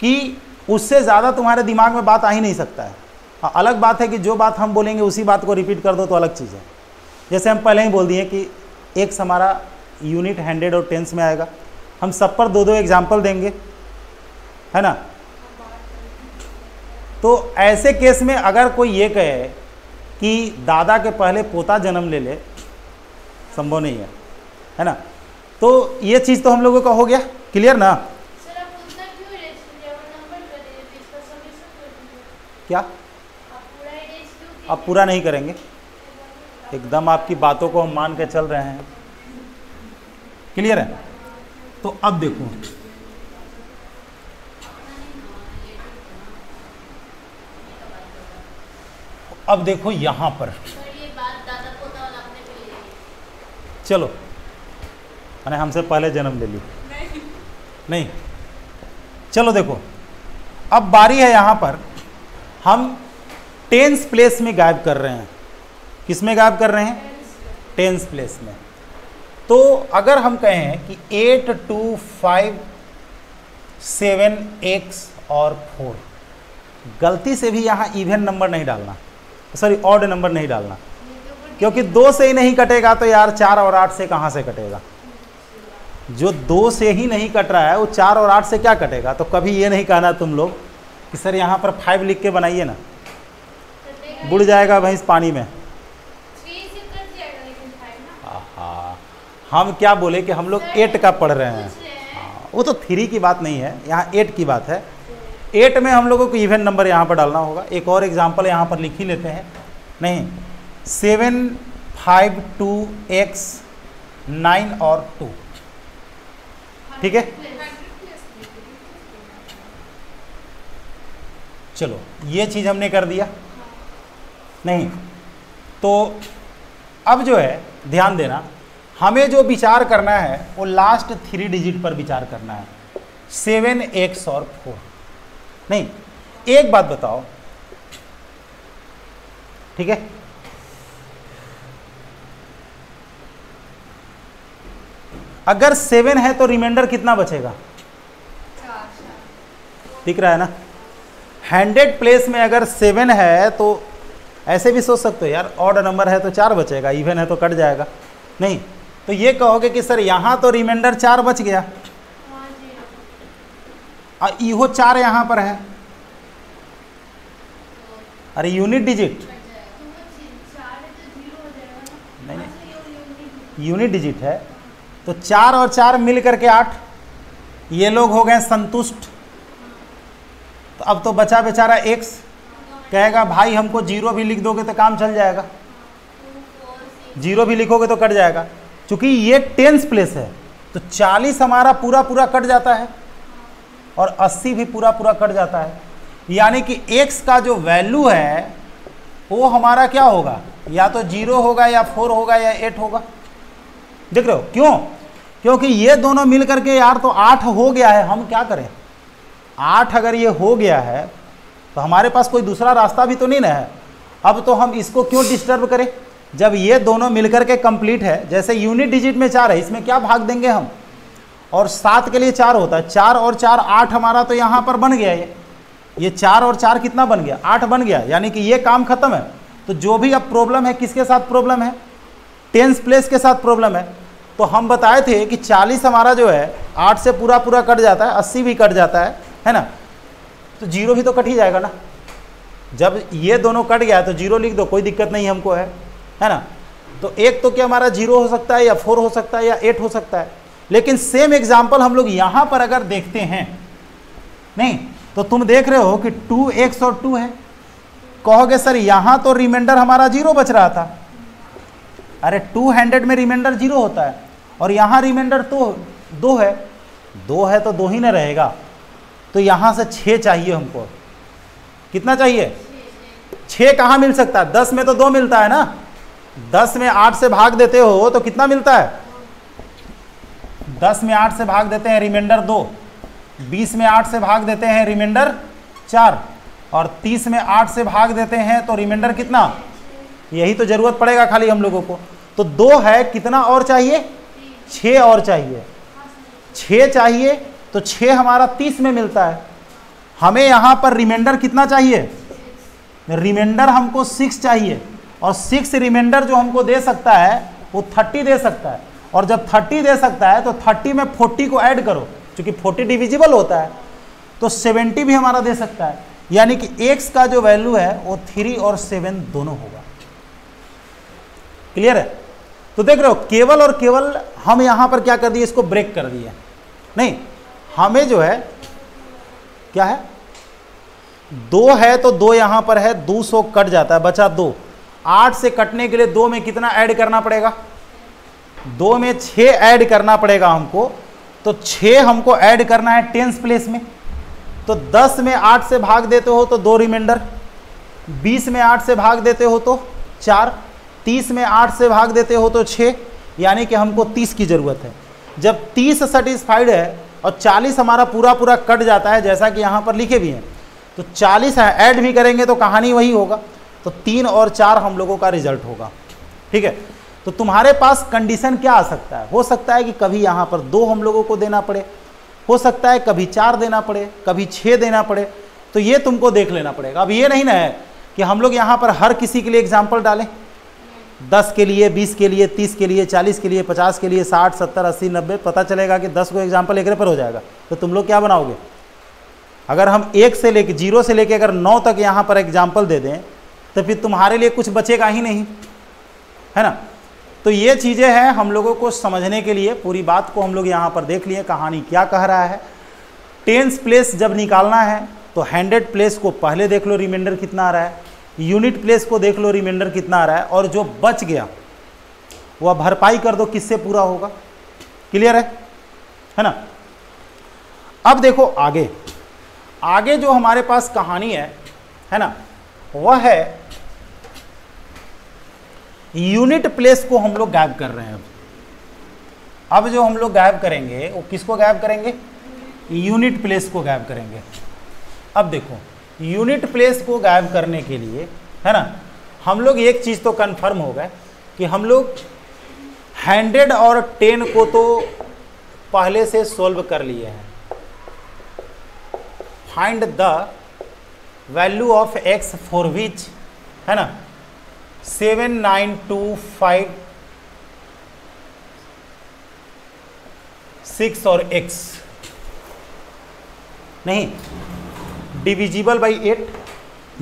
कि उससे ज़्यादा तुम्हारे दिमाग में बात आ ही नहीं सकता है। हाँ, अलग बात है कि जो बात हम बोलेंगे उसी बात को रिपीट कर दो तो अलग चीज़ है। जैसे हम पहले ही बोल दिए कि एक्स हमारा यूनिट 100 और टेंस में आएगा, हम सब पर 2-2 एग्जाम्पल देंगे, है ना। तो ऐसे केस में अगर कोई ये कहे कि दादा के पहले पोता जन्म ले ले, संभव नहीं है ना। तो ये चीज़ तो हम लोगों का हो गया क्लियर ना। क्या आप पूरा नहीं करेंगे, एकदम आपकी बातों को हम मान के चल रहे हैं, क्लियर है। तो अब देखो, अब देखो यहां पर चलो, मैंने हमसे पहले जन्म ले ली नहीं, चलो देखो अब बारी है यहां पर हम टेंस प्लेस में गायब कर रहे हैं। किस में गायब कर रहे हैं, टेंस प्लेस में। तो अगर हम कहें कि 8, 2, 5, 7, x और 4, गलती से भी यहाँ इवन नंबर नहीं डालना, सॉरी ऑड नंबर नहीं डालना, क्योंकि 2 से ही नहीं कटेगा तो यार 4 और 8 से कहाँ से कटेगा। जो 2 से ही नहीं कट रहा है वो 4 और 8 से क्या कटेगा। तो कभी ये नहीं कहना तुम लोग कि सर यहाँ पर 5 लिख के बनाइए ना, बुड़ जाएगा भैंस पानी में। हम क्या बोले कि हम लोग 8 का पढ़ रहे हैं, वो तो 3 की बात नहीं है, यहाँ 8 की बात है। 8 में हम लोगों को इवन नंबर यहाँ पर डालना होगा। एक और एग्जांपल यहाँ पर लिख ही लेते हैं, नहीं 7, 5, 2, x, 9 और 2, ठीक है। चलो ये चीज़ हमने कर दिया नहीं। तो अब जो है ध्यान देना, हमें जो विचार करना है वो लास्ट 3 डिजिट पर विचार करना है, 7, x और 4। नहीं, एक बात बताओ, ठीक है, अगर 7 है तो रिमाइंडर कितना बचेगा, दिख रहा है ना। 100 प्लेस में अगर 7 है तो ऐसे भी सोच सकते हो यार ऑड नंबर है तो 4 बचेगा, इवन है तो कट जाएगा। नहीं तो ये कहोगे कि सर यहाँ तो रिमाइंडर 4 बच गया और इहो 4 यहाँ पर है, अरे यूनिट डिजिट नहीं, यूनिट डिजिट है तो 4 और 4 मिल करके 8, ये लोग हो गए संतुष्ट। तो अब तो बचा बेचारा x, कहेगा भाई हमको 0 भी लिख दोगे तो काम चल जाएगा, 0 भी लिखोगे तो कट जाएगा। क्योंकि ये टेंस प्लेस है तो 40 हमारा पूरा पूरा कट जाता है और 80 भी पूरा पूरा कट जाता है। यानी कि x का जो वैल्यू है वो हमारा क्या होगा, या तो 0 होगा या 4 होगा या 8 होगा। देख रहे हो क्यों, क्योंकि ये दोनों मिल करके यार तो 8 हो गया है। हम क्या करें, 8 अगर ये हो गया है तो हमारे पास कोई दूसरा रास्ता भी तो नहीं ना है। अब तो हम इसको क्यों डिस्टर्ब करें, जब ये दोनों मिलकर के कंप्लीट है। जैसे यूनिट डिजिट में 4 है, इसमें क्या भाग देंगे हम, और 7 के लिए 4 होता है, 4 और 4 8 हमारा तो यहाँ पर बन गया। ये 4 और 4 कितना बन गया, 8 बन गया। यानी कि ये काम खत्म है। तो जो भी अब प्रॉब्लम है किसके साथ प्रॉब्लम है, टेंस प्लेस के साथ प्रॉब्लम है। तो हम बताए थे कि 40 हमारा जो है 8 से पूरा पूरा कट जाता है, 80 भी कट जाता है ना। तो 0 भी तो कट ही जाएगा ना। जब ये दोनों कट गया तो 0 लिख दो, कोई दिक्कत नहीं हमको है ना। तो एक तो क्या हमारा 0 हो सकता है या 4 हो सकता है या 8 हो सकता है। लेकिन सेम एग्जाम्पल हम लोग यहाँ पर अगर देखते हैं, नहीं तो तुम देख रहे हो कि 2x और 2 है, कहोगे सर यहाँ तो रिमाइंडर हमारा 0 बच रहा था। अरे 200 में रिमाइंडर 0 होता है और यहाँ रिमाइंडर तो 2 है, 2 है तो 2 ही ना रहेगा। तो यहाँ से 6 चाहिए हमको। कितना चाहिए? 6 कहाँ मिल सकता है? 10 में तो 2 मिलता है ना। 10 में 8 से भाग देते हो तो कितना मिलता है? 10 में 8 से भाग देते हैं रिमाइंडर 2, 20 में 8 से भाग देते हैं रिमाइंडर 4 और 30 में 8 से भाग देते हैं तो रिमाइंडर कितना? यही तो जरूरत पड़ेगा खाली हम लोगों को। तो 2 है, कितना और चाहिए? 6 और चाहिए। 6 चाहिए तो 6 हमारा 30 में मिलता है। हमें यहाँ पर रिमाइंडर कितना चाहिए? रिमाइंडर हमको 6 चाहिए और 6 रिमाइंडर जो हमको दे सकता है वो 30 दे सकता है। और जब 30 दे सकता है तो 30 में 40 को ऐड करो, क्योंकि 40 डिविजिबल होता है, तो 70 भी हमारा दे सकता है। यानी कि x का जो वैल्यू है वो 3 और 7 दोनों होगा। क्लियर है? तो देख रहे हो, केवल और केवल हम यहां पर क्या कर दिए, इसको ब्रेक कर दिए। नहीं, हमें जो है क्या है, 2 है तो 2 यहां पर है, 200 कट जाता है, बचा 2। 8 से कटने के लिए 2 में कितना ऐड करना पड़ेगा? 2 में 6 ऐड करना पड़ेगा हमको। तो 6 हमको ऐड करना है 10s प्लेस में। तो 10 में 8 से भाग देते हो तो 2 रिमाइंडर, 20 में 8 से भाग देते हो तो 4, 30 में 8 से भाग देते हो तो 6, यानी कि हमको 30 की ज़रूरत है। जब 30 सेटिस्फाइड है और 40 हमारा पूरा पूरा कट जाता है, जैसा कि यहाँ पर लिखे भी हैं, तो 40 है, ऐड भी करेंगे तो कहानी वही होगा। तो 3 और 4 हम लोगों का रिजल्ट होगा। ठीक है, तो तुम्हारे पास कंडीशन क्या आ सकता है? हो सकता है कि कभी यहाँ पर 2 हम लोगों को देना पड़े, हो सकता है कभी 4 देना पड़े, कभी 6 देना पड़े। तो ये तुमको देख लेना पड़ेगा। अब ये नहीं ना है कि हम लोग यहाँ पर हर किसी के लिए एग्जाम्पल डालें, 10 के लिए, 20 के लिए, 30 के लिए, 40 के लिए, 50 के लिए, 60, 70, 80, 90, पता चलेगा कि 10 को एग्जाम्पल एक पर हो जाएगा। तो तुम लोग क्या बनाओगे? अगर हम 1 से लेके 0 से लेके अगर 9 तक यहाँ पर एग्जाम्पल दे दें तो फिर तुम्हारे लिए कुछ बचेगा ही नहीं, है ना। तो ये चीज़ें हैं हम लोगों को समझने के लिए। पूरी बात को हम लोग यहाँ पर देख लिए, कहानी क्या कह रहा है। 10s प्लेस जब निकालना है तो 100 प्लेस को पहले देख लो रिमाइंडर कितना आ रहा है, यूनिट प्लेस को देख लो रिमाइंडर कितना आ रहा है, और जो बच गया वह भरपाई कर दो, किससे पूरा होगा। क्लियर है ना। अब देखो आगे आगे जो हमारे पास कहानी है ना, वह है यूनिट प्लेस को हम लोग गायब कर रहे हैं। अब जो हम लोग गायब करेंगे वो किसको गायब करेंगे? यूनिट प्लेस को गायब करेंगे। अब देखो, यूनिट प्लेस को गायब करने के लिए, है ना, हम लोग एक चीज़ तो कंफर्म हो गए कि हम लोग 100 और 10 को तो पहले से सोल्व कर लिए हैं। Find the value of x for which, है ना, 7, 9, 2, 5, 6 और x नहीं, डिविजिबल बाई 8,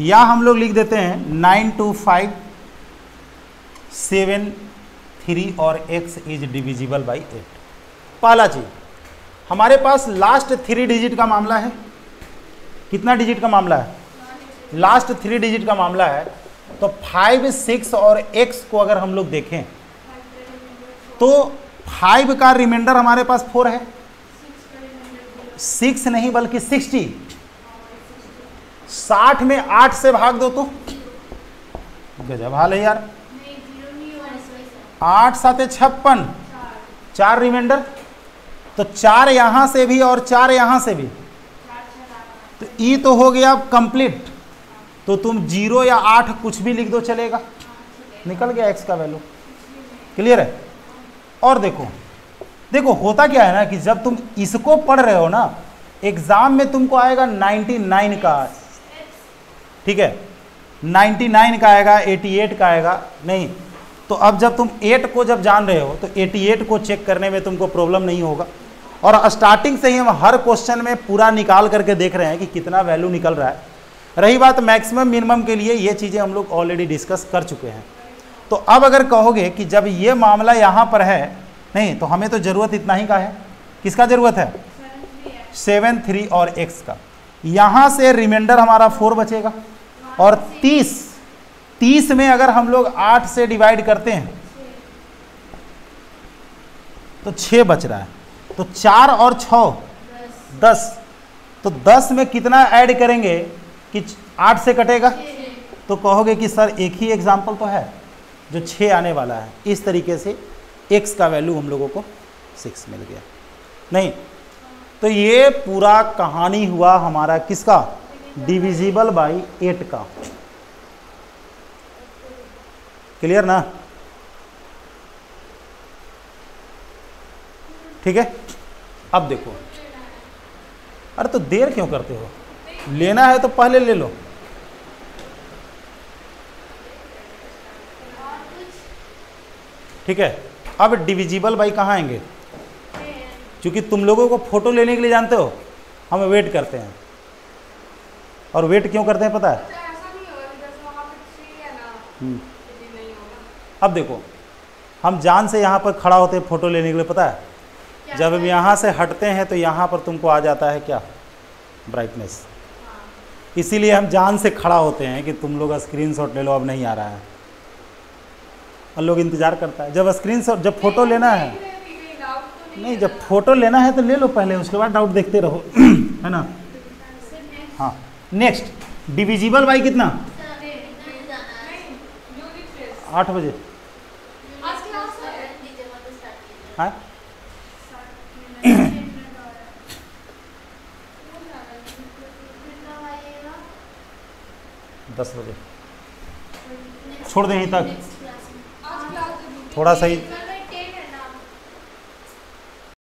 या हम लोग लिख देते हैं 9, 2, 5, 7, 3 और x इज डिविजिबल बाई 8। पहला चीज, हमारे पास लास्ट 3 डिजिट का मामला है। कितना डिजिट का मामला है? लास्ट 3 डिजिट का मामला है। तो 5, 6 और x को अगर हम लोग देखें तो 5 का रिमाइंडर हमारे पास 4 है, 6 नहीं बल्कि 60। 60 में 8 से भाग दो तो गजब हाल है यार। 8 7 56, 4 रिमाइंडर, तो 4 यहां से भी और 4 यहां से भी, तो ई तो हो गया कंप्लीट। तो तुम 0 या 8 कुछ भी लिख दो चलेगा, निकल गया x का वैल्यू। क्लियर है। और देखो देखो होता क्या है ना कि जब तुम इसको पढ़ रहे हो ना, एग्जाम में तुमको आएगा 99 का, ठीक है, 99 का आएगा, 88 का आएगा नहीं। तो अब जब तुम 8 को जब जान रहे हो तो 88 को चेक करने में तुमको प्रॉब्लम नहीं होगा। और स्टार्टिंग से ही हम हर क्वेश्चन में पूरा निकाल करके देख रहे हैं कि कितना वैल्यू निकल रहा है। रही बात मैक्सिमम मिनिमम के लिए, ये चीज़ें हम लोग ऑलरेडी डिस्कस कर चुके हैं। तो अब अगर कहोगे कि जब ये मामला यहाँ पर है, नहीं तो हमें तो ज़रूरत इतना ही का है। किसका ज़रूरत है? 7, 3 और x का। यहाँ से रिमाइंडर हमारा 4 बचेगा, और 30 में अगर हम लोग 8 से डिवाइड करते हैं तो 6 बच रहा है, तो 4 और 6 10, तो 10 में कितना ऐड करेंगे कि 8 से कटेगा? तो कहोगे कि सर एक ही एग्जाम्पल तो है जो 6 आने वाला है। इस तरीके से x का वैल्यू हम लोगों को 6 मिल गया। नहीं तो ये पूरा कहानी हुआ हमारा किसका? डिविजिबल बाई 8 का। क्लियर ना? ठीक है, अब देखो, अरे तो देर क्यों करते हो? लेना है तो पहले ले लो। ठीक है, अब डिविजिबल बाई कहाँ आएंगे? क्योंकि तुम लोगों को फोटो लेने के लिए जानते हो हम वेट करते हैं, और वेट क्यों करते हैं पता है? अब देखो, हम जान से यहाँ पर खड़ा होते हैं फोटो लेने के लिए, पता है? जब हम यहाँ से हटते हैं तो यहाँ पर तुमको आ जाता है क्या? ब्राइटनेस। इसीलिए हम जान से खड़ा होते हैं कि तुम लोग स्क्रीनशॉट ले लो, अब नहीं आ रहा है, और लोग इंतजार करता है। जब स्क्रीनशॉट, जब फोटो लेना है, नहीं जब फोटो लेना है तो ले लो पहले, उसके बाद डाउट देखते रहो है ना? हाँ, नेक्स्ट डिविजिबल बाई कितना? 8 बजे। हाँ 10 बजे छोड़ दें यहीं तक, थोड़ा सा ही